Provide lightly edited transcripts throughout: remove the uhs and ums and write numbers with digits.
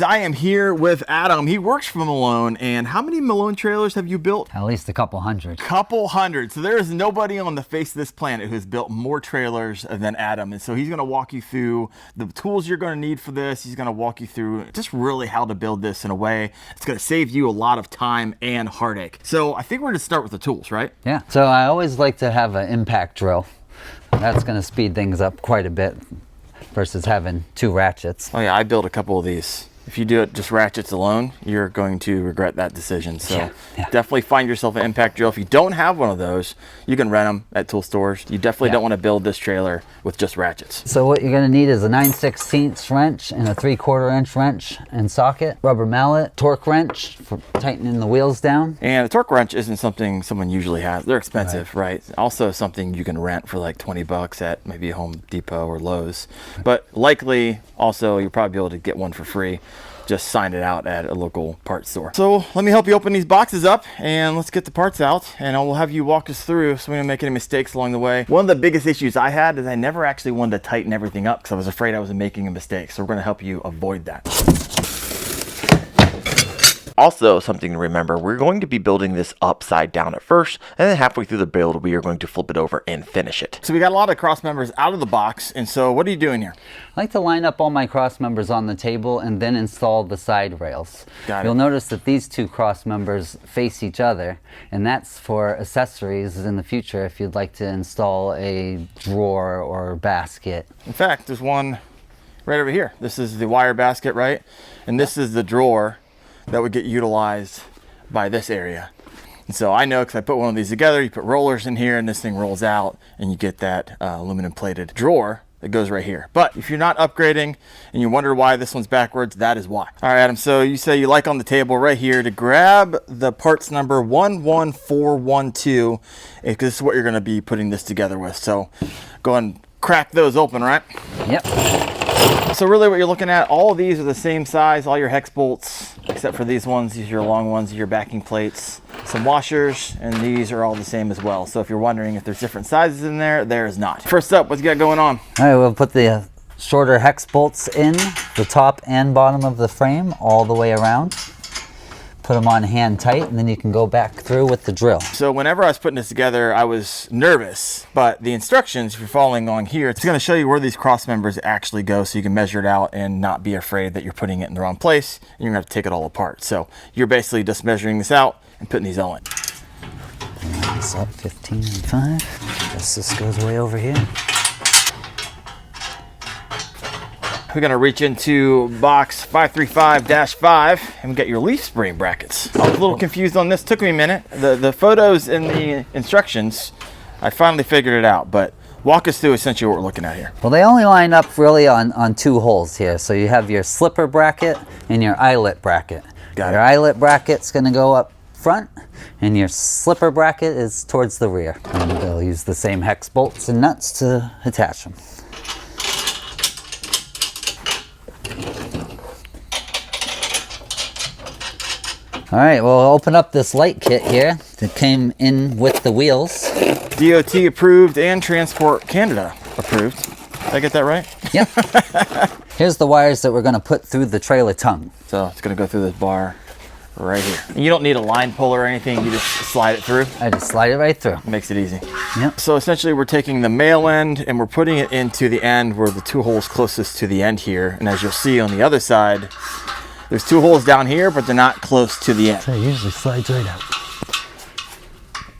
I am here with Adam. He works for Malone. And how many Malone trailers have you built? At least a couple hundred. Couple hundred. So there is nobody on the face of this planet who's built more trailers than Adam. And so he's going to walk you through the tools you're going to need for this. He's going to walk you through just really how to build this in a way it's going to save you a lot of time and heartache. So I think we're going to start with the tools, right? Yeah. So I always like to have an impact drill. That's going to speed things up quite a bit versus having two ratchets. Oh yeah, I built a couple of these. If you do it just ratchets alone, you're going to regret that decision. So definitely find yourself an impact drill. If you don't have one of those, you can rent them at tool stores. You definitely don't want to build this trailer with just ratchets. So what you're going to need is a 9/16 wrench and a 3/4 inch wrench and socket, rubber mallet, torque wrench for tightening the wheels down. And a torque wrench isn't something someone usually has. They're expensive, right? Also something you can rent for like 20 bucks at maybe Home Depot or Lowe's. But likely also you'll probably be able to get one for free. Just sign it out at a local parts store. So let me help you open these boxes up and let's get the parts out and we'll have you walk us through so we don't make any mistakes along the way. One of the biggest issues I had is I never actually wanted to tighten everything up because I was afraid I was making a mistake. So we're going to help you avoid that. Also, something to remember, we're going to be building this upside down at first, and then halfway through the build, we are going to flip it over and finish it. So we got a lot of cross members out of the box, and so what are you doing here? I like to line up all my cross members on the table and then install the side rails. You'll notice that these two cross members face each other, and that's for accessories in the future if you'd like to install a drawer or basket. In fact, there's one right over here. This is the wire basket, right? And this is the drawer that would get utilized by this area. And so I know because I put one of these together, you put rollers in here and this thing rolls out and you get that aluminum plated drawer that goes right here. But if you're not upgrading and you wonder why this one's backwards, that is why. All right, Adam, so you say you like on the table right here to grab the parts number 11412 because this is what you're gonna be putting this together with. So go ahead and crack those open, right? Yep. So really what you're looking at, all of these are the same size, all your hex bolts, except for these ones, these are your long ones, your backing plates, some washers, and these are all the same as well. So if you're wondering if there's different sizes in there, there is not. First up, what's you got going on? All right, we'll put the shorter hex bolts in the top and bottom of the frame all the way around. Put them on hand tight, and then you can go back through with the drill. So whenever I was putting this together, I was nervous, but the instructions, if you're following along here, it's gonna show you where these cross members actually go so you can measure it out and not be afraid that you're putting it in the wrong place and you're gonna have to take it all apart. So you're basically just measuring this out and putting these all in. It's up 15 and 5. Guess this goes way over here. We're gonna reach into box 535-5 and we got your leaf spring brackets. I was a little confused on this, took me a minute. The photos and the instructions, I finally figured it out, but walk us through essentially what we're looking at here. Well, they only line up really on two holes here. So you have your slipper bracket and your eyelet bracket. Your eyelet bracket's gonna go up front and your slipper bracket is towards the rear. And they'll use the same hex bolts and nuts to attach them. All right, we'll open up this light kit here that came in with the wheels. DOT approved and Transport Canada approved. Did I get that right? Yep. Here's the wires that we're going to put through the trailer tongue. So it's going to go through this bar right here. And you don't need a line puller or anything, you just slide it through. I just slide it right through. Makes it easy. Yep. So essentially we're taking the male end and we're putting it into the end where the two holes closest to the end here. And as you'll see on the other side, there's two holes down here, but they're not close to the end. So it usually slides right out.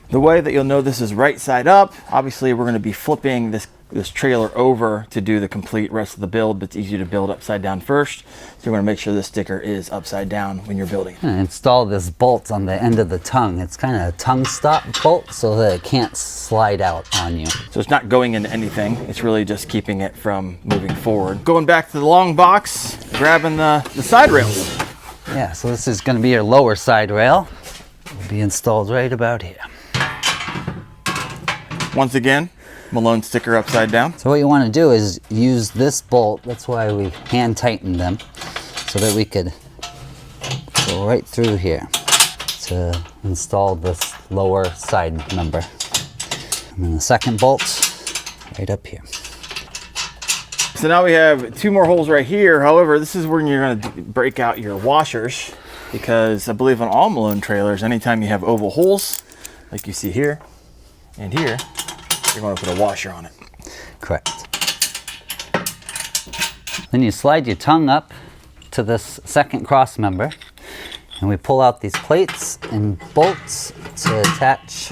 The way that you'll know this is right side up, obviously we're going to be flipping this trailer over to do the complete rest of the build, but it's easier to build upside down first. So we're going to make sure this sticker is upside down when you're building it. And install this bolt on the end of the tongue. It's kind of a tongue stop bolt so that it can't slide out on you. So it's not going into anything. It's really just keeping it from moving forward. Going back to the long box, grabbing the side rails. Yeah, so this is going to be your lower side rail. It'll be installed right about here. Once again, Malone sticker upside down. So what you want to do is use this bolt. That's why we hand tightened them, so that we could go right through here to install this lower side member. And then the second bolt right up here. So now we have 2 more holes right here. However, this is where you're going to break out your washers, because I believe on all Malone trailers, anytime you have oval holes, like you see here and here, you're going to put a washer on it. Correct. Then you slide your tongue up to this second cross member, and we pull out these plates and bolts to attach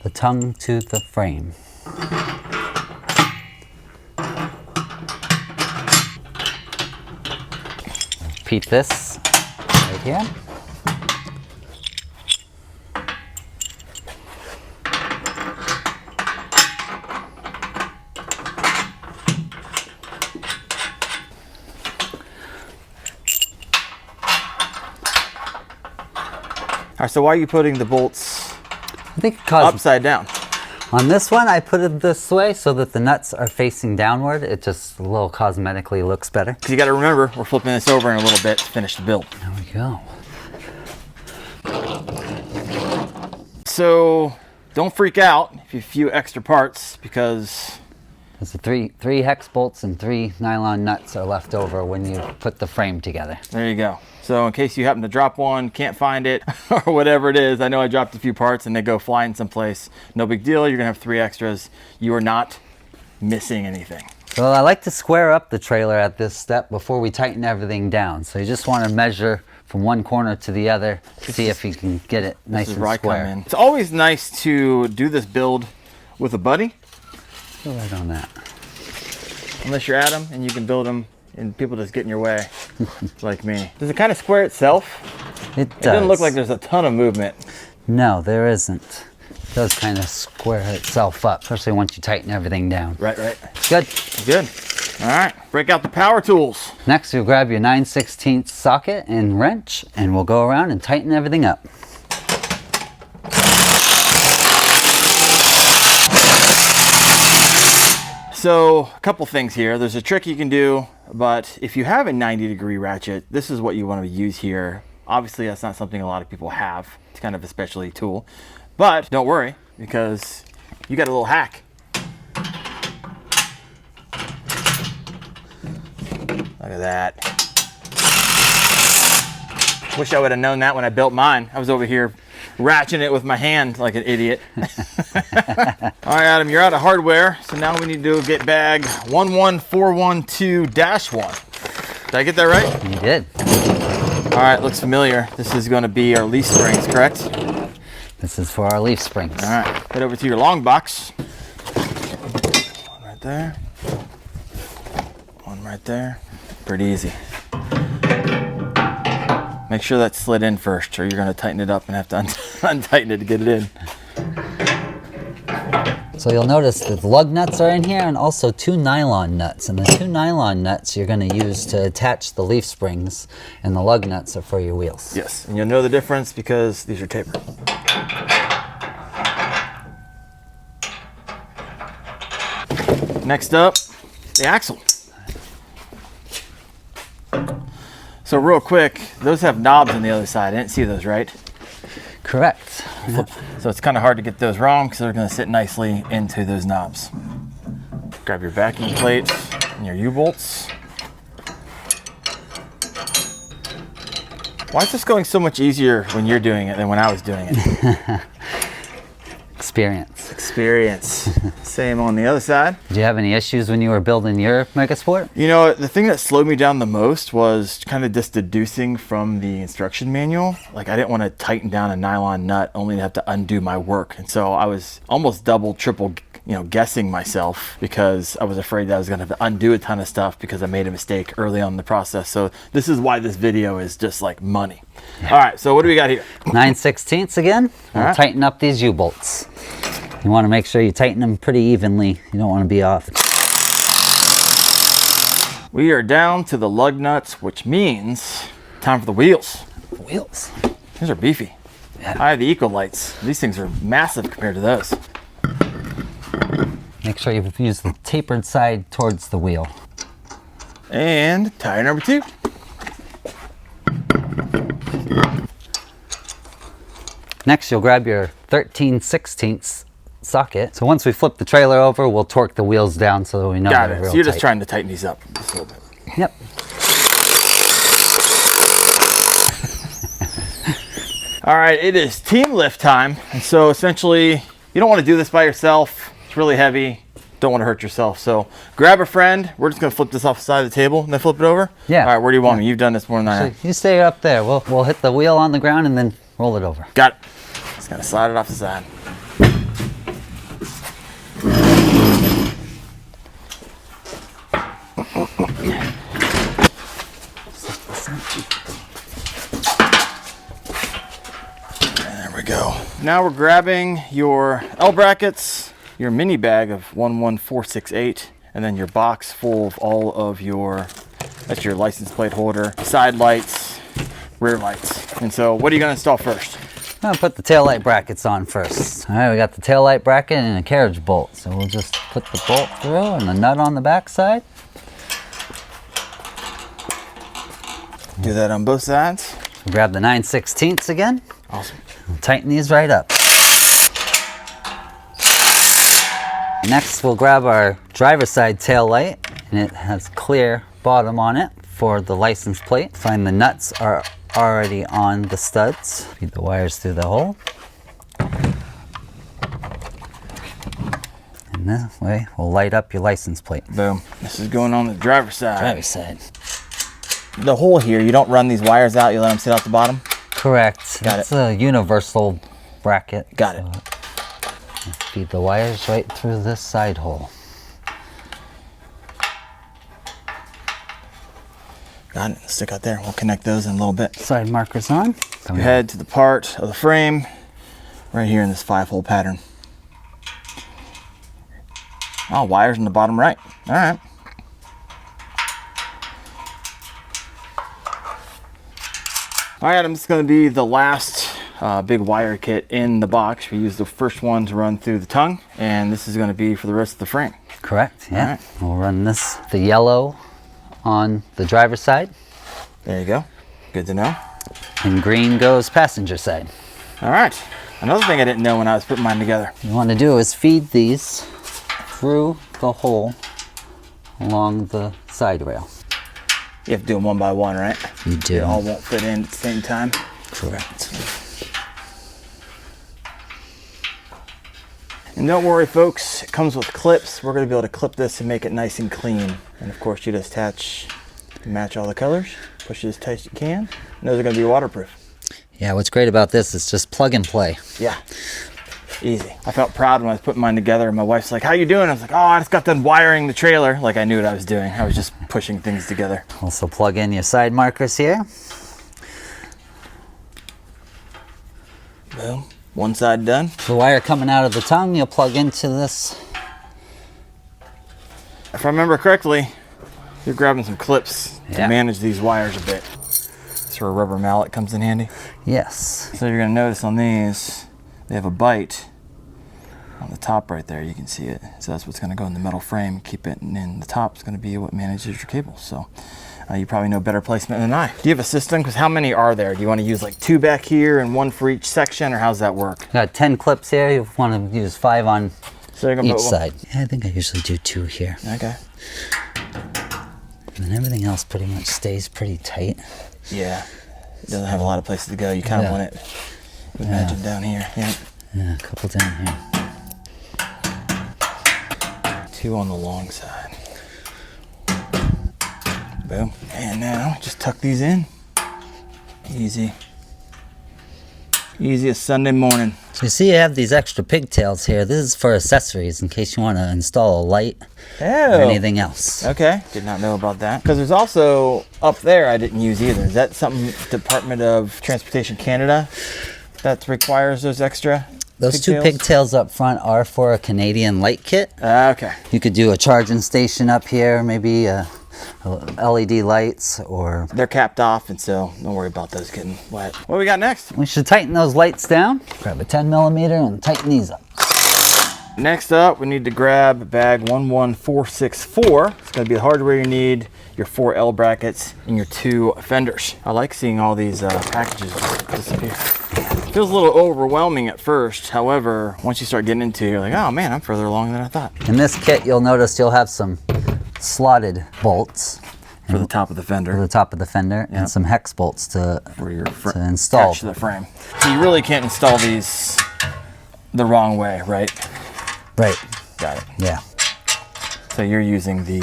the tongue to the frame. Repeat this right here. All right, so why are you putting the bolts I think because upside down? on this one I put it this way so that the nuts are facing downward. It just a little cosmetically looks better. Because you got to remember, we're flipping this over in a little bit to finish the build. There we go. So don't freak out if you have a few extra parts, because There's the three hex bolts and 3 nylon nuts are left over when you put the frame together. there you go. So in case you happen to drop one, can't find it, or whatever it is, I know I dropped a few parts and they go flying someplace. No big deal, you're gonna have 3 extras. You are not missing anything. So I like to square up the trailer at this step before we tighten everything down. So you just want to measure from one corner to the other to see if you can get it nice This is and where I come square. in. It's always nice to do this build with a buddy, Go right on that. unless you're Adam and you can build them and people just get in your way, like me. Does it kind of square itself? It It does. doesn't look like there's a ton of movement. No, there isn't. It does kind of square itself up, especially once you tighten everything down. Right. Good. Good. All right, break out the power tools. Next, you'll grab your 9/16 socket and wrench, and we'll go around and tighten everything up. So a couple things here. There's a trick you can do, but if you have a 90-degree ratchet, this is what you want to use here. Obviously, that's not something a lot of people have. It's kind of a specialty tool. But don't worry, because you got a little hack. Look at that. Wish I would have known that when I built mine. I was over here ratcheting it with my hand like an idiot. All right, Adam, you're out of hardware, so now we need to get bag 11412-1. Did I get that right? You did. All right, looks familiar. This is going to be our leaf springs, correct? This is for our leaf springs. All right, head over to your long box. One right there. One right there. Pretty easy. Make sure that's slid in first, or you're going to tighten it up and have to untighten it to get it in. So you'll notice that the lug nuts are in here and also 2 nylon nuts. And the 2 nylon nuts you're going to use to attach the leaf springs, and the lug nuts are for your wheels. Yes, and you'll know the difference because these are tapered. Next up, the axle. So real quick, those have knobs on the other side. I didn't see those, right? Correct. So it's kind of hard to get those wrong because they're going to sit nicely into those knobs. Grab your backing plates and your U-bolts. Why is this going so much easier when you're doing it than when I was doing it? Experience. Experience. Same on the other side. Did you have any issues when you were building your MegaSport? You know, the thing that slowed me down the most was kind of just deducing from the instruction manual. Like, I didn't want to tighten down a nylon nut only to have to undo my work. And so I was almost double, triple, guessing myself because I was afraid that I was going to have to undo a ton of stuff because I made a mistake early on in the process. So this is why this video is just like money. Yeah. All right, so what do we got here? 9/16 again. We'll right. tighten up these U-bolts. You want to make sure you tighten them pretty evenly. You don't want to be off. We are down to the lug nuts, which means time for the wheels. The wheels. These are beefy. Yeah. I have the Eco Lights. These things are massive compared to those. Make sure you use the tapered side towards the wheel. And tire number 2. Next, you'll grab your 13/16 socket. So once we flip the trailer over, we'll torque the wheels down so that we know Got they're it. real So you're just tight. trying to tighten these up just a little bit. Yep. All right, it is team lift time. And so essentially, you don't want to do this by yourself. It's really heavy. Don't want to hurt yourself. So grab a friend. We're just going to flip this off the side of the table and then flip it over. Yeah. All right, where do you want me? You've done this more than I have. So you stay up there. We'll hit the wheel on the ground and then roll it over. Got it. Just going to slide it off the side. There we go. Now we're grabbing your L brackets, your mini bag of 11468, and then your box full of all of your, that's your license plate holder, side lights, rear lights. And so what are you going to install first? I'm gonna put the taillight brackets on first. All right, we got the taillight bracket and a carriage bolt. So we'll just put the bolt through and the nut on the back side. Do that on both sides. Grab the 9/16 again. Awesome. We'll tighten these right up. Next, we'll grab our driver's side tail light, and it has clear bottom on it for the license plate. Find the nuts are already on the studs. Feed the wires through the hole. And this way, we'll light up your license plate. Boom. This is going on the driver's side. Driver's side. The hole here, you don't run these wires out, you let them sit out the bottom? Correct. Got It's a universal bracket. Got it. Feed the wires right through this side hole. Got it. Stick out there. We'll connect those in a little bit. Side markers on. You head to the part of the frame right here in this 5-hole pattern. Oh, wires in the bottom right. All right. All right, this is going to be the last big wire kit in the box. We use the first one to run through the tongue, and this is going to be for the rest of the frame. Correct, yeah. All right. We'll run the yellow on the driver's side, There you go. Good to know. and green goes passenger side. All right. Another thing I didn't know when I was putting mine together. What you want to do is feed these through the hole along the side rail. You have to do them one by one, right? You do. They all won't fit in at the same time. Correct. And don't worry, folks, it comes with clips. We're going to be able to clip this and make it nice and clean. And of course, you just match all the colors, push it as tight as you can, and those are going to be waterproof. Yeah, what's great about this is just plug and play. Yeah, easy. I felt proud when I was putting mine together, and my wife's like, "How you doing?" I was like, "Oh, I just got done wiring the trailer." Like I knew what I was doing. I was just pushing things together. Also plug in your side markers here. Boom. One side done. The wire coming out of the tongue, you'll plug into this. If I remember correctly, you're grabbing some clips to Yeah. manage these wires a bit. So a rubber mallet comes in handy. Yes. So you're going to notice on these, they have a bite on the top right there. You can see it. So that's what's going to go in the metal frame, keep it, and then the top is going to be what manages your cables. So you probably know better placement than I. Do you have a system? Because how many are there? Do you want to use like 2 back here and 1 for each section, or how's that work? Got 10 clips here. You want to use 5 on So you're gonna each put one- side. Yeah, I think I usually do 2 here. Okay. And then everything else pretty much stays pretty tight. Yeah. It doesn't have a lot of places to go. You kind of Yeah. want it, imagine, down here. Yeah. Yeah, a couple down here. 2 on the long side. Boom. And now just tuck these in. Easy. Easy as Sunday morning. So you see you have these extra pigtails here. This is for accessories in case you want to install a light or anything else. Okay. Did not know about that. Because there's also up there I didn't use either. Is that something Department of Transportation Canada that requires those extra Those 2 pigtails up front are for a Canadian light kit. Okay. You could do a charging station up here, maybe LED lights, or They're capped off, and so don't worry about those getting wet. What do we got next? we should tighten those lights down. Grab a 10mm and tighten these up. Next up, we need to grab bag 11464. It's going to be the hardware you need. your 4 L brackets, and your 2 fenders. I like seeing all these packages disappear. It feels a little overwhelming at first. However, once you start getting into it, you're like, oh man, I'm further along than I thought. In this kit, you'll notice you'll have some slotted bolts For the top of the fender. for the top of the fender, and some hex bolts to install. Attach to the frame. So you really can't install these the wrong way, right? Right. Got it. Yeah. So you're using the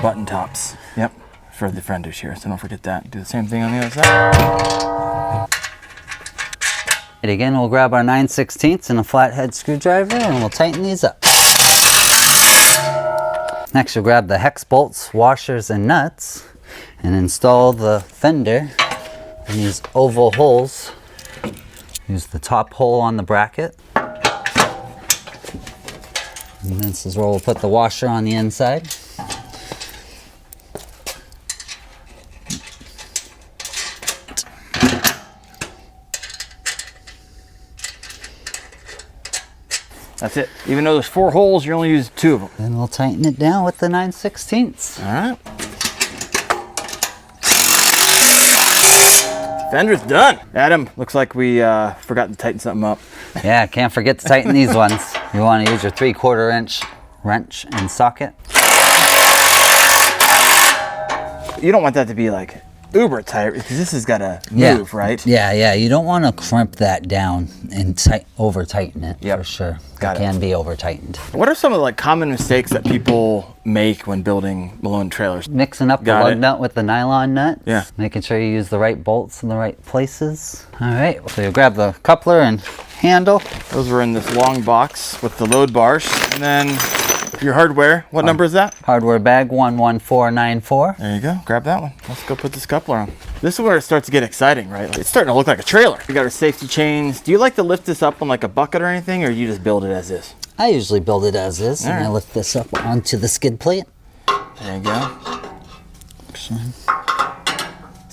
button tops. Yep. For the fenders here. So don't forget that. Do the same thing on the other side. And again, we'll grab our 9/16 and a flathead screwdriver, and we'll tighten these up. Next, you'll grab the hex bolts, washers, and nuts, and install the fender in these oval holes. Use the top hole on the bracket. And this is where we'll put the washer on the inside. That's it. Even though there's 4 holes, you only use 2 of them. Then we'll tighten it down with the 9/16. All right. Fender's done. Adam, looks like we forgot to tighten something up. Yeah, can't forget to tighten these ones. You want to use your 3/4 inch wrench and socket. You don't want that to be like uber tight because this has got to move, right? Yeah. You don't want to crimp that down and over tighten it. Yep. For sure. Got it. Can be over tightened. What are some of the like common mistakes that people make when building Malone trailers? Mixing up the Got lug it. nut with the nylon nut. Yeah. Making sure you use the right bolts in the right places. All right. So you'll grab the coupler and handle. Those were in this long box with the load bars. And then your hardware, what number is that? Hardware bag 11494. There you go. Grab that one. Let's go put this coupler on. This is where it starts to get exciting, right? It's starting to look like a trailer. We got our safety chains. Do you like to lift this up on like a bucket or anything, or you just build it as is? I usually build it as is, and All right. I lift this up onto the skid plate. There you go. So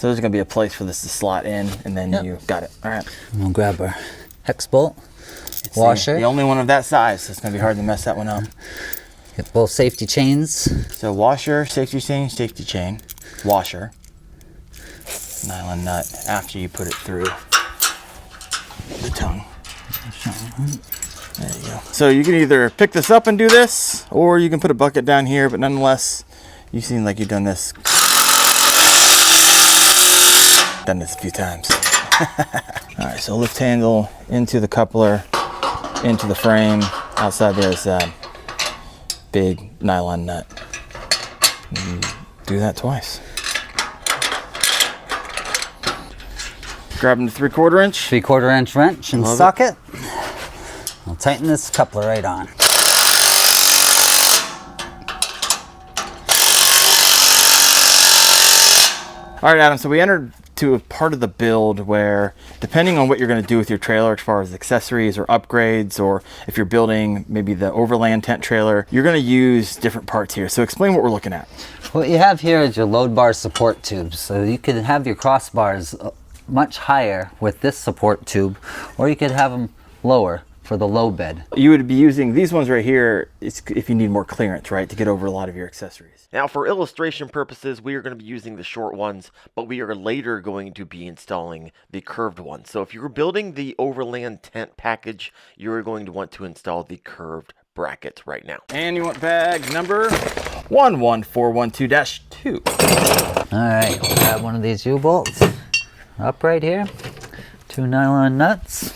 there's going to be a place for this to slot in, and then you got it. All right. And we'll grab our hex bolt, It's washer. the only one of that size, so it's going to be hard to mess that one up. Get both safety chains. So washer, safety chain, washer, nylon nut after you put it through the tongue. There you go. So you can either pick this up and do this, or you can put a bucket down here, but nonetheless, you seem like you've done this. Done this a few times. All right, so lift handle into the coupler, into the frame. Outside there's big nylon nut. Do that twice. Grabbing the 3/4 inch. 3/4 inch wrench and Love it. socket. I'll tighten this coupler right on. All right, Adam, so we entered to a part of the build where, depending on what you're going to do with your trailer as far as accessories or upgrades, or if you're building maybe the Overland Tent trailer, you're going to use different parts here. So explain what we're looking at. What you have here is your load bar support tubes. So you could have your crossbars much higher with this support tube, or you could have them lower for the low bed. You would be using these ones right here if you need more clearance, right, to get over a lot of your accessories. Now, for illustration purposes, we are going to be using the short ones, but we are later going to be installing the curved ones. So if you're building the Overland Tent package, you're going to want to install the curved brackets right now. And you want bag number 11412-2. All right, we'll grab one of these U-bolts up right here. 2 nylon nuts.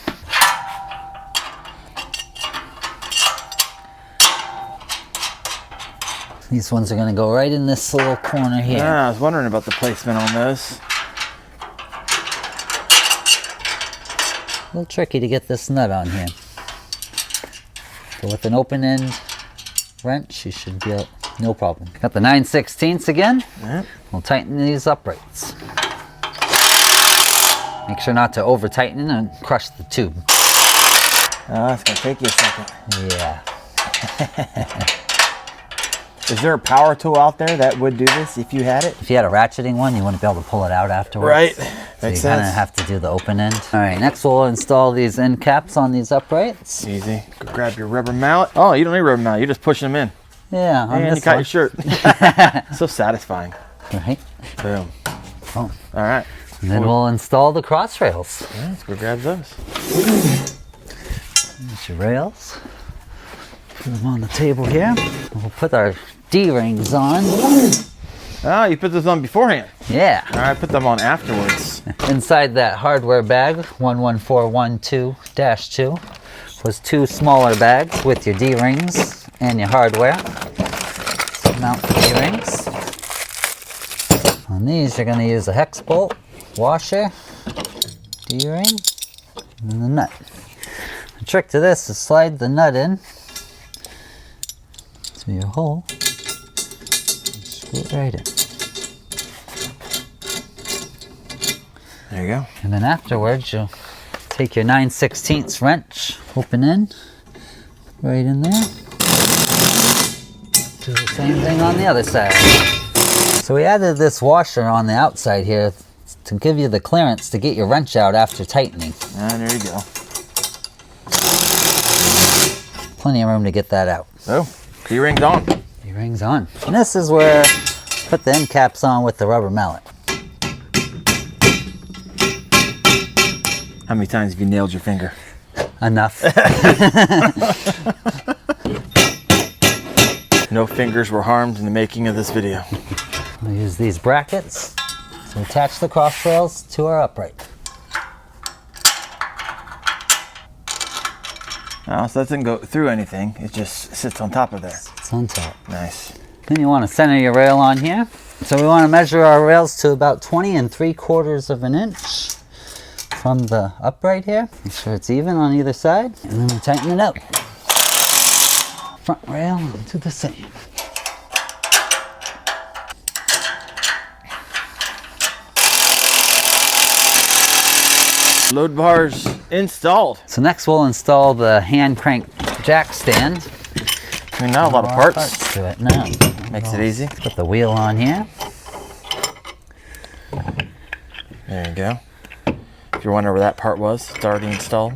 These ones are going to go right in this little corner here. Yeah, I was wondering about the placement on those. A little tricky to get this nut on here. But with an open end wrench, you should be able, no problem. Got the 9/16 again. Right. We'll tighten these uprights. Make sure not to over tighten it and crush the tube. It's going to take you a second. Yeah. Is there a power tool out there that would do this if you had it? If you had a ratcheting one, you wouldn't be able to pull it out afterwards. Right. So Makes you kind of sense. have to do the open end. All right, next we'll install these end caps on these uprights. Easy. Go grab your rubber mallet. Oh, you don't need a rubber mallet. You're just pushing them in. Yeah, on And you this cut one. your shirt. So satisfying. Right. Boom. Boom. All right. And then we'll install the cross rails. Yeah, let's go grab those. There's your rails. Put them on the table here. We'll put our D-rings on. Oh, you put those on beforehand. Yeah. All right, put them on afterwards. Inside that hardware bag, 11412-2, was 2 smaller bags with your D-rings and your hardware. So mount the D-rings. On these, you're going to use a hex bolt, washer, D-ring, and the nut. The trick to this is slide the nut in to your hole and screw it right in. There you go. And then afterwards, you'll take your 9/16 wrench, open in, right in there. Do the same thing on the other side. So we added this washer on the outside here to give you the clearance to get your wrench out after tightening. And there you go. Plenty of room to get that out. Oh, D-ring's on. D-ring's on. And this is where put the end caps on with the rubber mallet. How many times have you nailed your finger? Enough. No fingers were harmed in the making of this video. We'll use these brackets to attach the cross rails to our upright. Oh, so that doesn't go through anything. It just sits on top of there. It's on top. Nice. Then you want to center your rail on here. So we want to measure our rails to about 20 3/4 of an inch from the upright here. Make sure it's even on either side. And then we tighten it up. Front rail, do the same. Load bars installed. So next we'll install the hand crank jack stand. I mean, not a lot of parts. To it. No. Makes it easy. Put the wheel on here. There you go. If you're wondering where that part was, it's already installed.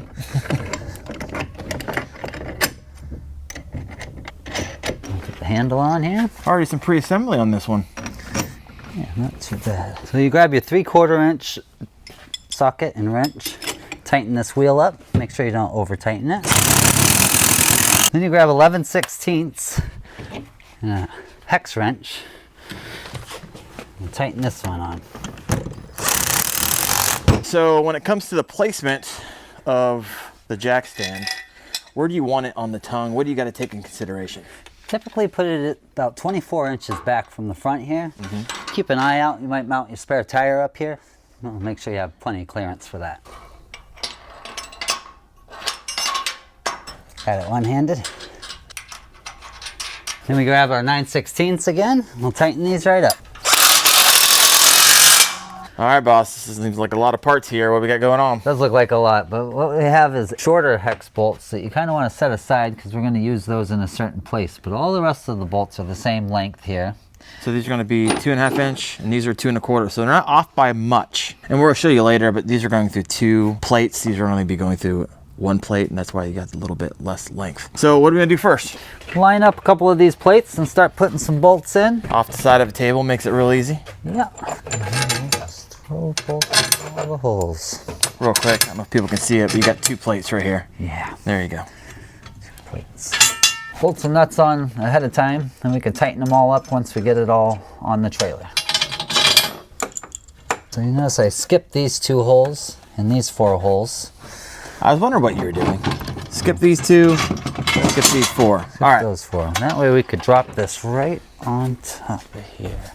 Put the handle on here. Already some pre-assembly on this one. Yeah, not too bad. So you grab your 3/4 inch socket and wrench, tighten this wheel up, make sure you don't over tighten it. Then you grab 11/16 and a hex wrench and tighten this one on. So when it comes to the placement of the jack stand, where do you want it on the tongue? What do you got to take in consideration? Typically put it at about 24 inches back from the front here. Keep an eye out, you might mount your spare tire up here. Well, make sure you have plenty of clearance for that. Got it one-handed. Then we grab our 9/16 again. We'll tighten these right up. All right, boss, this seems like a lot of parts here. What we got going on? Does look like a lot, but what we have is shorter hex bolts that you kind of want to set aside because we're going to use those in a certain place. But all the rest of the bolts are the same length here. So these are going to be 2.5 inch, and these are 2 1/4. So they're not off by much. And we'll show you later, but these are going through 2 plates. These are only be going through 1 plate, and that's why you got a little bit less length. So what are we going to do first? Line up a couple of these plates and start putting some bolts in. Off the side of a table makes it real easy. Yeah. Just throw bolts in all the holes. Real quick, I don't know if people can see it, but you got 2 plates right here. Yeah. There you go. Plates. Bolts and nuts on ahead of time, and we can tighten them all up once we get it all on the trailer. So you notice I skipped these 2 holes and these 4 holes. I was wondering what you were doing. Skip these 2, skip these 4. All right. Those 4. That way we could drop this right on top of here.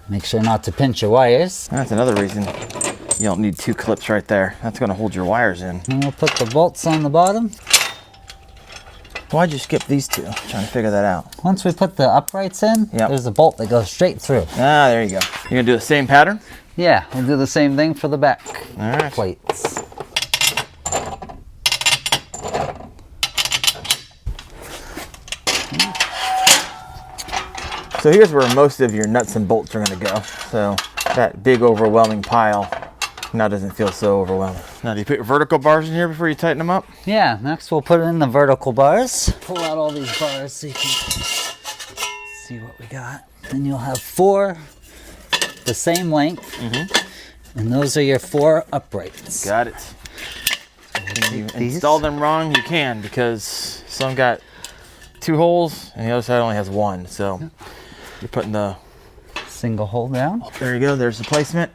Make sure not to pinch your wires. That's another reason you don't need 2 clips right there. That's going to hold your wires in. And we'll put the bolts on the bottom. Why'd you skip these 2? Trying to figure that out. Once we put the uprights in, there's a bolt that goes straight through. Ah, there you go. You're going to do the same pattern? Yeah, we'll do the same thing for the back All right. plates. So here's where most of your nuts and bolts are going to go. So that big overwhelming pile Now it doesn't feel so overwhelming. Now, do you put your vertical bars in here before you tighten them up? Yeah, next we'll put in the vertical bars. Pull out all these bars so you can see what we got. Then you'll have 4 the same length, and those are your 4 uprights. Got it. If you install them wrong, you can, because some got 2 holes and the other side only has 1. So you're putting the single hole down. There you go. There's the placement.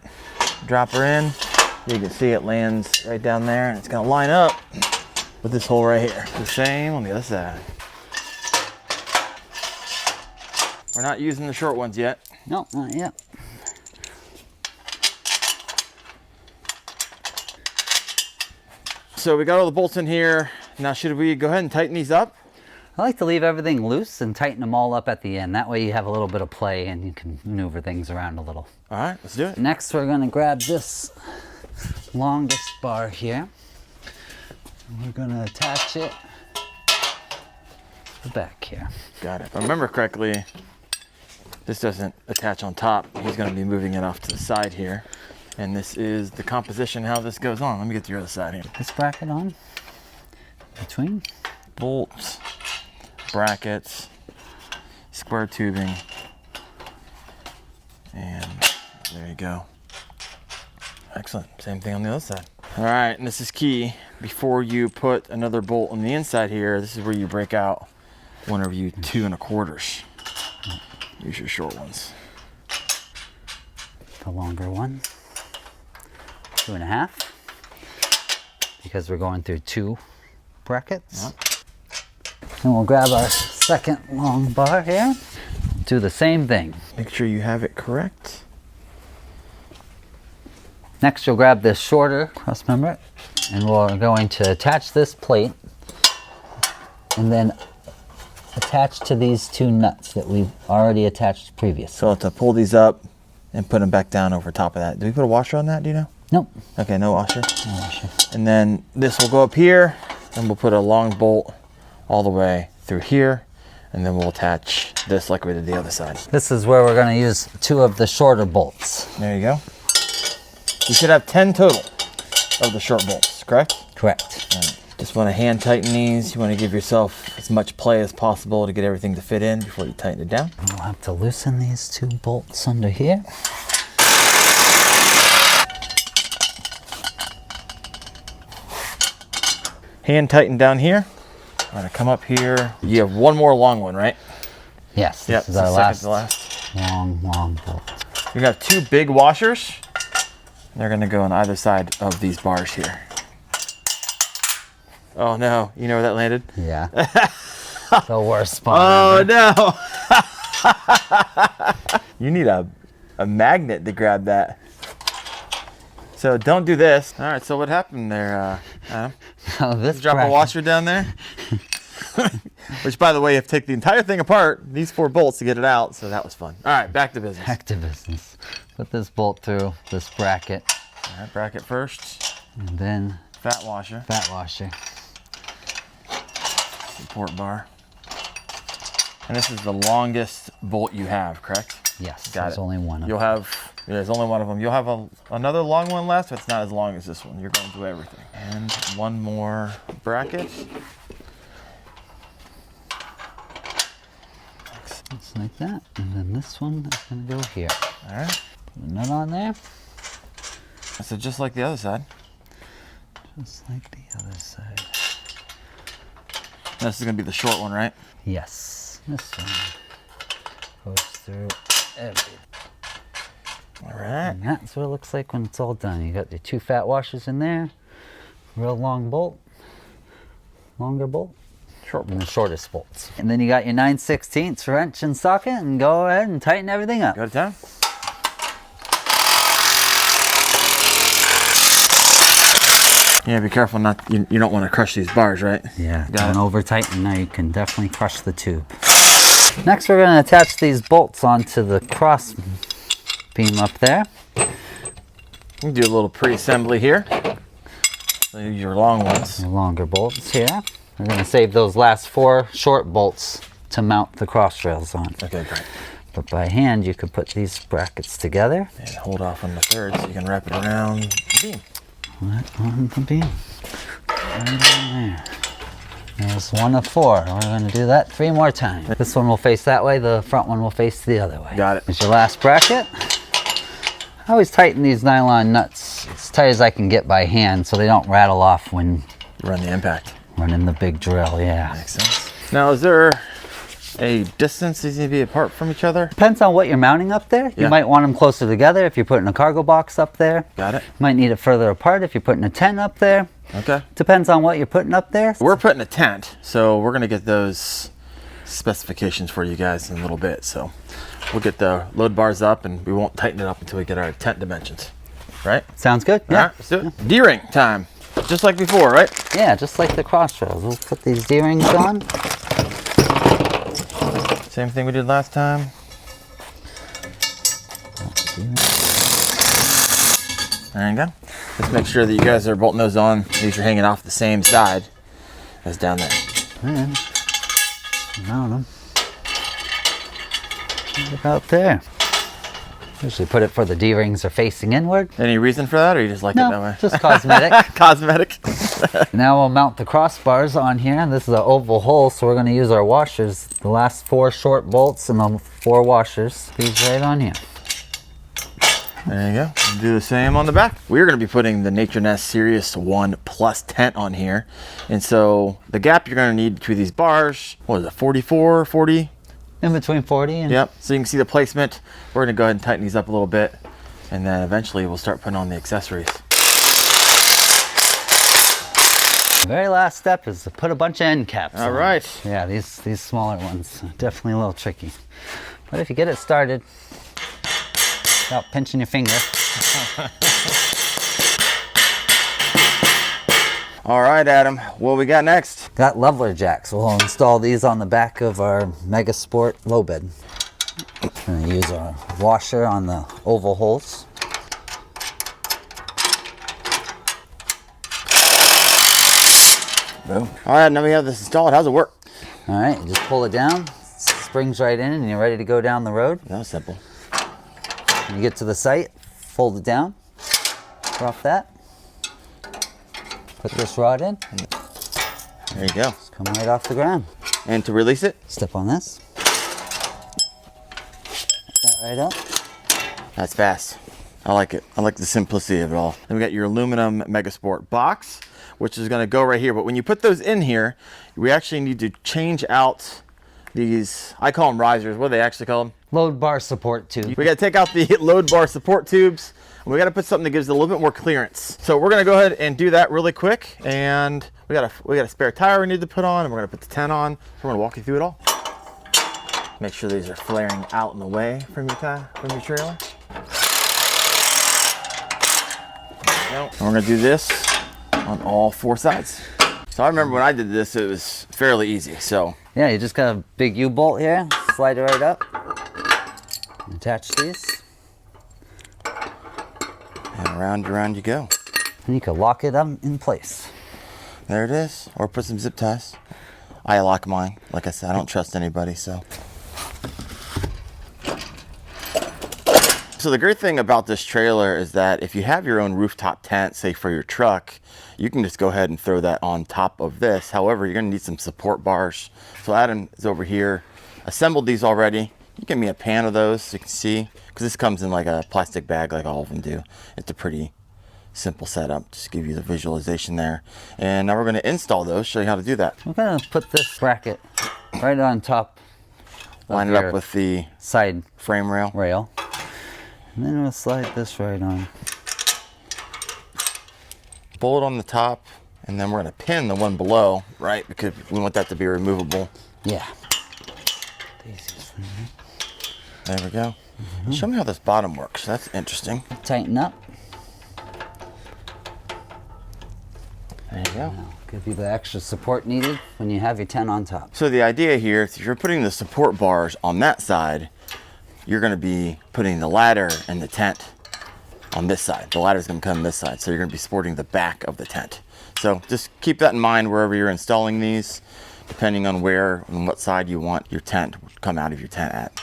Drop her in. You can see it lands right down there, and it's going to line up with this hole right here. The same on the other side. We're not using the short ones yet. No, not yet. So we got all the bolts in here. Now should we go ahead and tighten these up? I like to leave everything loose and tighten them all up at the end. That way you have a little bit of play and you can maneuver things around a little. All right, let's do it. Next, we're going to grab this longest bar here. And we're going to attach it to the back here. Got it. If I remember correctly, this doesn't attach on top. He's going to be moving it off to the side here. And this is the composition, how this goes on. Let me get to your other side here. This bracket on between. Bolts, brackets, square tubing, and there you go. Excellent. Same thing on the other side. All right, and this is key. Before you put another bolt on the inside here, this is where you break out one of you 2 1/4. Use your short ones. The longer one, 2 1/2, because we're going through 2 brackets. Yep. And we'll grab our second long bar here. Do the same thing. Make sure you have it correct. Next, you'll grab this shorter cross member, and we're going to attach this plate and then attach to these 2 nuts that we've already attached previously. So I'll have to pull these up and put them back down over top of that. Do we put a washer on that? Do you know? Nope. Okay, no washer. No washer. And then this will go up here, and we'll put a long bolt all the way through here, and then we'll attach this like we did the other side. This is where we're going to use 2 of the shorter bolts. There you go. You should have 10 total of the short bolts, correct? Correct. Right. Just want to hand tighten these. You want to give yourself as much play as possible to get everything to fit in before you tighten it down. We'll have to loosen these 2 bolts under here. Hand tighten down here. I'm going to come up here. You have 1 more long one, right? Yes, Yep, this is our second to last last. long bolt. You're going to have 2 big washers. They're going to go on either side of these bars here. Oh no, you know where that landed? Yeah. The worst spot. Oh no! You need a magnet to grab that. So don't do this. All right, so what happened there, Adam? Oh, this Drop a bracket. washer down there? Which, by the way, you have to take the entire thing apart, these 4 bolts to get it out, so that was fun. All right, back to business. Back to business. Put this bolt through this bracket. All right, bracket first. And then Fat washer. fat washer. Support bar. And this is the longest bolt you have, correct? Yes, Got there's it. only one of You'll them. have, there's only one of them. You'll have another long one left, but it's not as long as this one. You're going through everything. And 1 more bracket. Just like that. And then this one is going to go here. All right. Put a nut on there. So just like the other side. Just like the other side. This is going to be the short one, right? Yes. This one goes through everything. All right. And that's what it looks like when it's all done. You got your 2 fat washers in there. Real long bolt. Longer bolt. Short And bolt. the shortest bolts. And then you got your 9/16 wrench and socket, and go ahead and tighten everything up. Go to town. Yeah, be careful not, you don't want to crush these bars, right? Yeah, Got don't it. over tighten. Now you can definitely crush the tube. Next, we're going to attach these bolts onto the cross beam up there. You can do a little pre-assembly here. So use your long ones. The longer bolts here. We're going to save those last 4 short bolts to mount the cross rails on. Okay, great. But by hand, you could put these brackets together. And hold off on the third so you can wrap it around the beam. Right on the beam. Right on there. There's 1 of 4. We're going to do that 3 more times. This one will face that way, the front one will face the other way. Got it. Here's your last bracket. I always tighten these nylon nuts as tight as I can get by hand so they don't rattle off when You run the impact. running the big drill, yeah. Makes sense. Now, is there a distance these need to be apart from each other? Depends on what you're mounting up there. You Yeah. might want them closer together if you're putting a cargo box up there. Got it. Might need it further apart if you're putting a tent up there. Okay. Depends on what you're putting up there. We're putting a tent, so we're gonna get those specifications for you guys in a little bit. So we'll get the load bars up, and we won't tighten it up until we get our tent dimensions. Right? Sounds good? All right, let's do it. D-ring time, just like before, right? Yeah, just like the cross trails. We'll put these D-rings on. Same thing we did last time. There you go. Let's make sure that you guys are bolting those on. These are hanging off the same side as down there. And mount them. Look out there. Usually put it for the D-rings are facing inward. Any reason for that, or you just like it that No, way? just cosmetic. Cosmetic. Now we'll mount the crossbars on here. This is an oval hole, so we're going to use our washers. The last 4 short bolts and the 4 washers. These right on here. There you go. Do the same on the back. We're going to be putting the Nature Nest Sirius 1 Plus tent on here. And so the gap you're going to need between these bars, what is it, 44, 40? In between 40 and... Yep. So you can see the placement. We're going to go ahead and tighten these up a little bit. And then eventually we'll start putting on the accessories. The very last step is to put a bunch of end caps All on. right. Yeah, these smaller ones are definitely a little tricky. But if you get it started without pinching your finger. All right, Adam. What we got next? Got leveler jacks. We'll install these on the back of our MegaSport low bed. We're going to use our washer on the oval holes. Boom. All right, now we have this installed. How's it work? All right, you just pull it down, springs right in, and you're ready to go down the road. That was simple. When you get to the site, fold it down, drop that, put this rod in, There you go. just come right off the ground. And to release it, Step on this. Put that right up. that's fast. I like it. I like the simplicity of it all. Then we got your aluminum MegaSport box, which is going to go right here. But when you put those in here, we actually need to change out these, I call them risers. What do they actually call them? Load bar support tube. We got to take out the load bar support tubes. And we got to put something that gives it a little bit more clearance. So we're going to go ahead and do that really quick. And we got a spare tire we need to put on, and we're going to put the tent on. So we're going to walk you through it all. Make sure these are flaring out in the way from your trailer. And we're going to do this on all 4 sides. So I remember when I did this, it was fairly easy. So Yeah, you just got a big U-bolt here, slide it right up, attach these, and around you go. and you can lock it up in place. There it is. Or put some zip ties. I lock mine. Like I said, I don't trust anybody, so. So the great thing about this trailer is that if you have your own rooftop tent, say for your truck, you can just go ahead and throw that on top of this. However, you're gonna need some support bars. So Adam is over here, assembled these already. You give me a pan of those so you can see, because this comes in like a plastic bag like all of them do. It's a pretty simple setup, just give you the visualization there. And now we're gonna install those, show you how to do that. We're gonna put this bracket right on top of Line it your up with the side frame rail. rail. And then we'll slide this right on. Bolt on the top, and then we're gonna pin the one below, right? Because we want that to be removable. Yeah. There we go. Show me how this bottom works. That's interesting. Tighten up. There you go. Give you the extra support needed when you have your tent on top. So the idea here, if you're putting the support bars on that side, you're gonna be putting the ladder and the tent on this side. The ladder's gonna come this side, so you're gonna be supporting the back of the tent. So just keep that in mind wherever you're installing these, depending on where and what side you want your tent to come out of your tent at.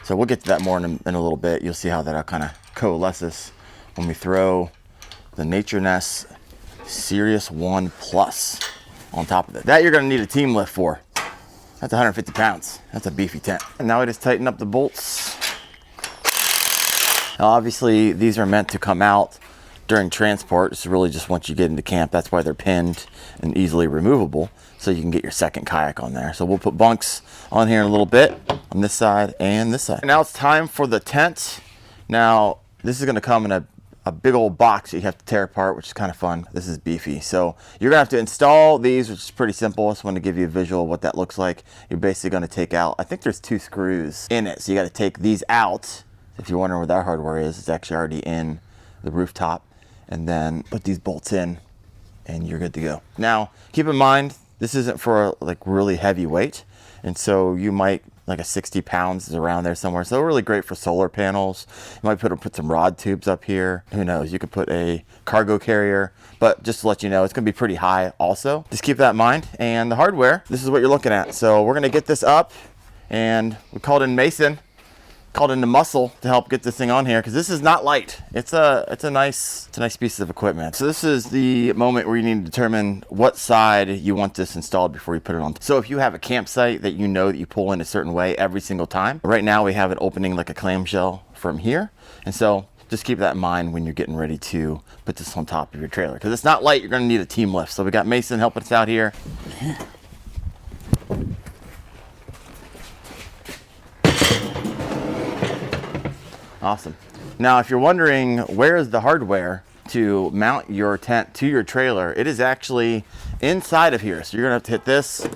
So we'll get to that more in a little bit. You'll see how that kind of coalesces when we throw the Nature Nest Sirius 1 Plus on top of it. That you're gonna need a team lift for. That's 150 pounds. That's a beefy tent. And now we just tighten up the bolts. Now obviously these are meant to come out during transport. It's really just once you get into camp. That's why they're pinned and easily removable, so you can get your second kayak on there. So we'll put bunks on here in a little bit, on this side and this side. And now it's time for the tent. Now this is gonna come in a big old box that you have to tear apart, which is kind of fun. This is beefy. So you're gonna have to install these, which is pretty simple. I just want to give you a visual of what that looks like. You're basically gonna take out, I think there's 2 screws in it. So you gotta take these out. If you're wondering where that hardware is, it's actually already in the rooftop. And then put these bolts in and you're good to go. Now, keep in mind, this isn't for like really heavy weight. And so you might, like a 60 pounds is around there somewhere. So really great for solar panels. You might put some rod tubes up here. Who knows? You could put a cargo carrier, but just to let you know, it's gonna be pretty high also. Just keep that in mind. And the hardware, this is what you're looking at. So we're gonna get this up, and we called in Mason, called in the muscle to help get this thing on here, because this is not light. It's a nice piece of equipment. So this is the moment where you need to determine what side you want this installed before you put it on. So if you have a campsite that you know that you pull in a certain way every single time, right now we have it opening like a clamshell from here. And so just keep that in mind when you're getting ready to put this on top of your trailer, because it's not light. You're gonna need a team lift. So we got Mason helping us out here. Awesome. Now, if you're wondering where is the hardware to mount your tent to your trailer, it is actually inside of here. So you're gonna have to hit this,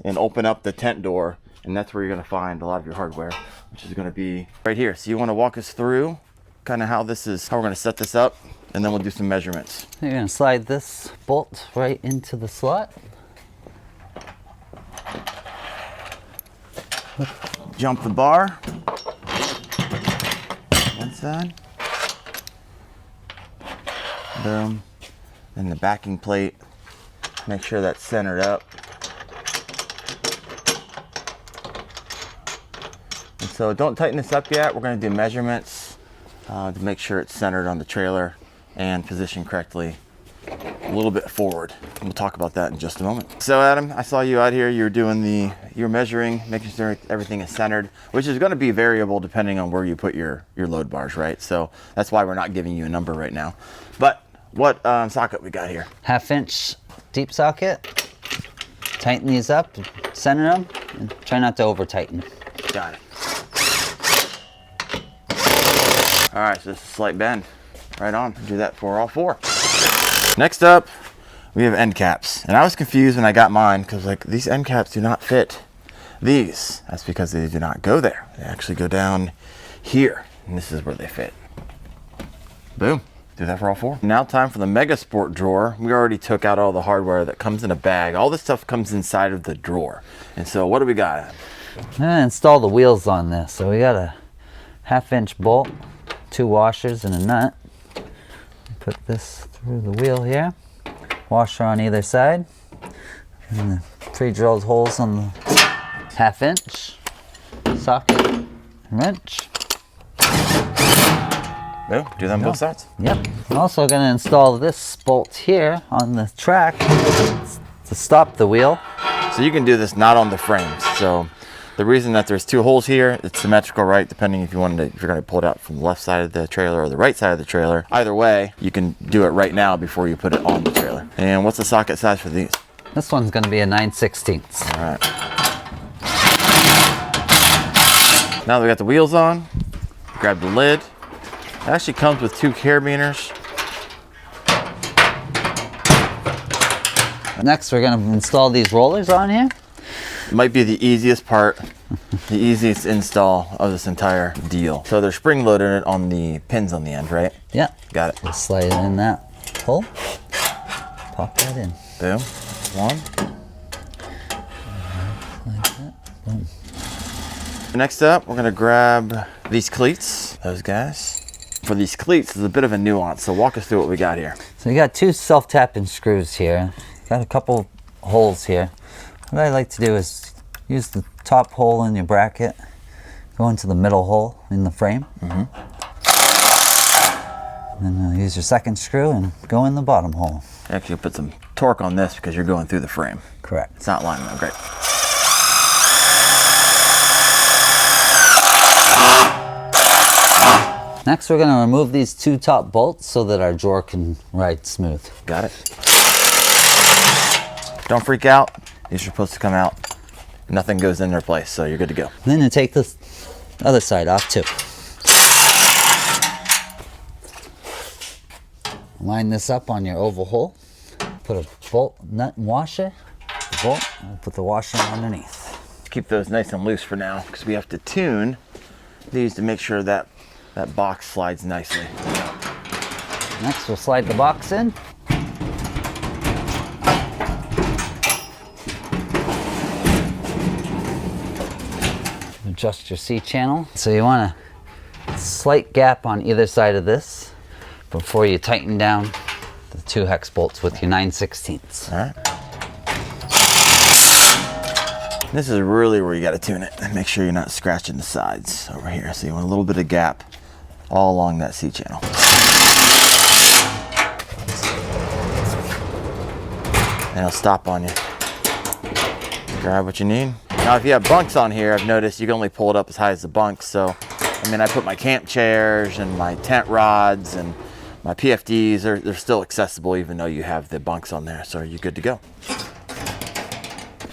and open up the tent door, and that's where you're gonna find a lot of your hardware, which is gonna be right here. So you wanna walk us through kind of how we're gonna set this up, and then we'll do some measurements. You're gonna slide this bolt right into the slot. Jump the bar. One side. Boom. And the backing plate. Make sure that's centered up. And so don't tighten this up yet. We're going to do measurements to make sure it's centered on the trailer and positioned correctly a little bit forward. We'll talk about that in just a moment. So Adam, I saw you out here. You're measuring, making sure everything is centered, which is going to be variable depending on where you put your load bars, right? So that's why we're not giving you a number right now. But what socket we got here? 1/2 inch deep socket. Tighten these up, center them, and try not to over tighten. Got it. All right, so this is a slight bend. Right on. Do that for all 4. Next up, we have end caps. And I was confused when I got mine, because like these end caps do not fit these. That's because they do not go there. They actually go down here, and this is where they fit. Boom. Do that for all 4. Now time for the MegaSport drawer. We already took out all the hardware that comes in a bag. All this stuff comes inside of the drawer. And so what do we got? I'm gonna install the wheels on this. So we got a 1/2 inch bolt, 2 washers and a nut. Put this through the wheel here. Washer on either side. And the pre-drilled holes on the 1/2 inch socket and wrench. Boom. Do that on both sides. Yep. I'm also going to install this bolt here on the track to stop the wheel. So you can do this not on the frames. So the reason that there's 2 holes here, it's symmetrical, right? Depending if you're going to pull it out from the left side of the trailer or the right side of the trailer. Either way, you can do it right now before you put it on the trailer. And what's the socket size for these? This one's going to be a 9/16. All right. Now that we got the wheels on, grab the lid. It actually comes with 2 carabiners. Next, we're going to install these rollers on here. It might be the easiest part, the easiest install of this entire deal. So they're spring loaded on the pins on the end, right? Yeah. Got it. Just slide it in that hole. Pop that in. Boom. 1. Like that. Boom. Next up, we're gonna grab these cleats, those guys. For these cleats, there's a bit of a nuance, so walk us through what we got here. So you got 2 self-tapping screws here. Got a couple holes here. What I like to do is use the top hole in your bracket go into the middle hole in the frame. And then use your second screw and go in the bottom hole. Actually, put some torque on this because you're going through the frame. Correct. It's not lining up great. Next, we're going to remove these 2 top bolts so that our drawer can ride smooth. Got it. Don't freak out. These are supposed to come out. Nothing goes in their place, so you're good to go. Then you take this other side off too. Line this up on your oval hole. Put a bolt, nut, and washer. The bolt, and put the washer underneath. Keep those nice and loose for now because we have to tune these to make sure that that box slides nicely. Next, we'll slide the box in. Adjust your C channel. So you want a slight gap on either side of this before you tighten down the 2 hex bolts with your 9/16. All right. This is really where you got to tune it and make sure you're not scratching the sides over here. So you want a little bit of gap all along that C channel. And it'll stop on you. Grab what you need. Now, if you have bunks on here, I've noticed you can only pull it up as high as the bunks. So, I mean, I put my camp chairs and my tent rods and my PFDs. They're still accessible even though you have the bunks on there. So you're good to go.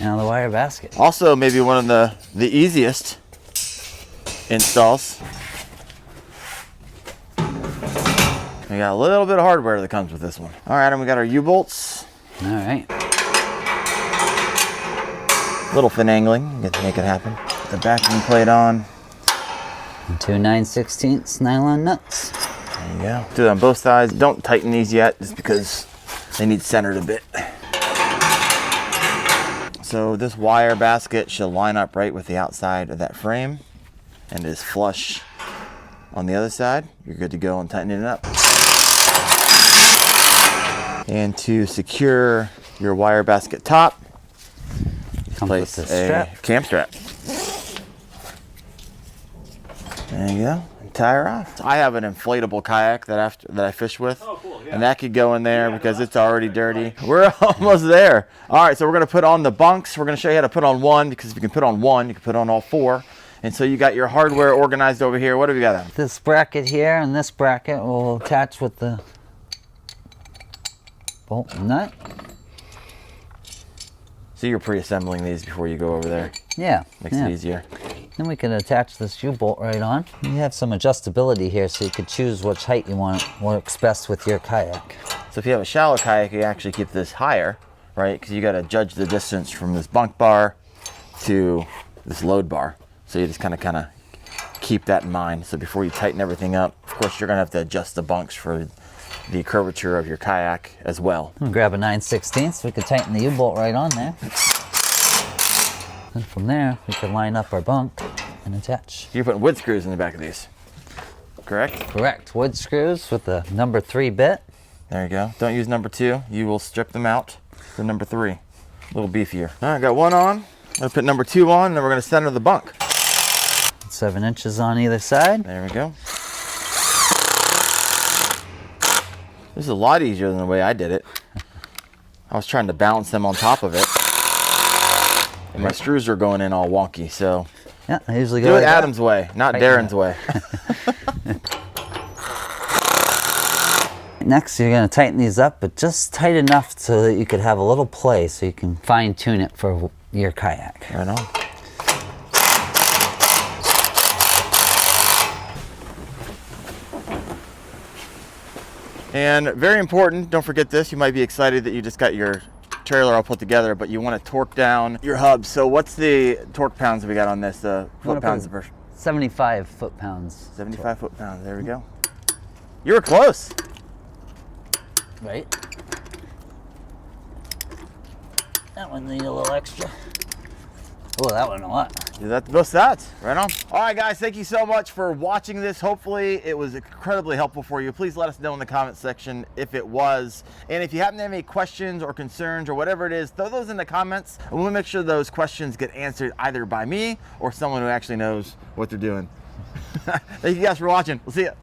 Now the wire basket. Also, maybe one of the easiest installs. We got a little bit of hardware that comes with this one. All right, and we got our U-bolts. All right. Little finagling, get to make it happen. The backing plate on. And 2 9/16 nylon nuts. There you go. Do it on both sides. Don't tighten these yet, just because they need centered a bit. So this wire basket should line up right with the outside of that frame and is flush on the other side. You're good to go on tightening it up. And to secure your wire basket top, place with a strap. camp strap. There you go. And tie her off. I have an inflatable kayak that I fish with. Oh, cool. Yeah. And that could go in there because it's already dirty. We're almost there. All right, so we're gonna put on the bunks. We're gonna show you how to put on one, because if you can put on one, you can put on all 4. And so you got your hardware organized over here. What do we got on? This bracket here and this bracket will attach with the bolt and nut. So you're pre-assembling these before you go over there. Yeah. Makes yeah. it easier. Then we can attach this U-bolt right on. You have some adjustability here, so you could choose which height you want works best with your kayak. So if you have a shallow kayak, you actually keep this higher, right? Because you got to judge the distance from this bunk bar to this load bar. So you just kind of keep that in mind. So before you tighten everything up, of course, you're going to have to adjust the bunks for the curvature of your kayak as well. I'm gonna grab a 9/16. We could tighten the U-bolt right on there. And from there, we can line up our bunk and attach. You're putting wood screws in the back of these, correct? Correct. Wood screws with the number 3 bit. There you go. Don't use number 2. You will strip them out for number 3. A little beefier. All right, got one on. I'm gonna put number 2 on, and then we're gonna center the bunk. 7 inches on either side. There we go. This is a lot easier than the way I did it. I was trying to balance them on top of it, and my screws are going in all wonky. So Yeah, I usually go do it like that. Adam's way, not Tighten Darren's it. way. Next, you're going to tighten these up, but just tight enough so that you could have a little play so you can fine tune it for your kayak. Right on. And very important, don't forget this, you might be excited that you just got your trailer all put together, but you want to torque down your hub. So what's the torque pounds that we got on this? Foot-pounds per 75 foot-pounds. 75 foot-pounds, there we go. You were close. Right. That one need a little extra. Oh, that one a lot. Yeah, that's most that. Right on. All right, guys, thank you so much for watching this. Hopefully it was incredibly helpful for you. Please let us know in the comment section if it was. And if you happen to have any questions or concerns or whatever it is, throw those in the comments, and we'll make sure those questions get answered either by me or someone who actually knows what they're doing. Thank you guys for watching. We'll see you.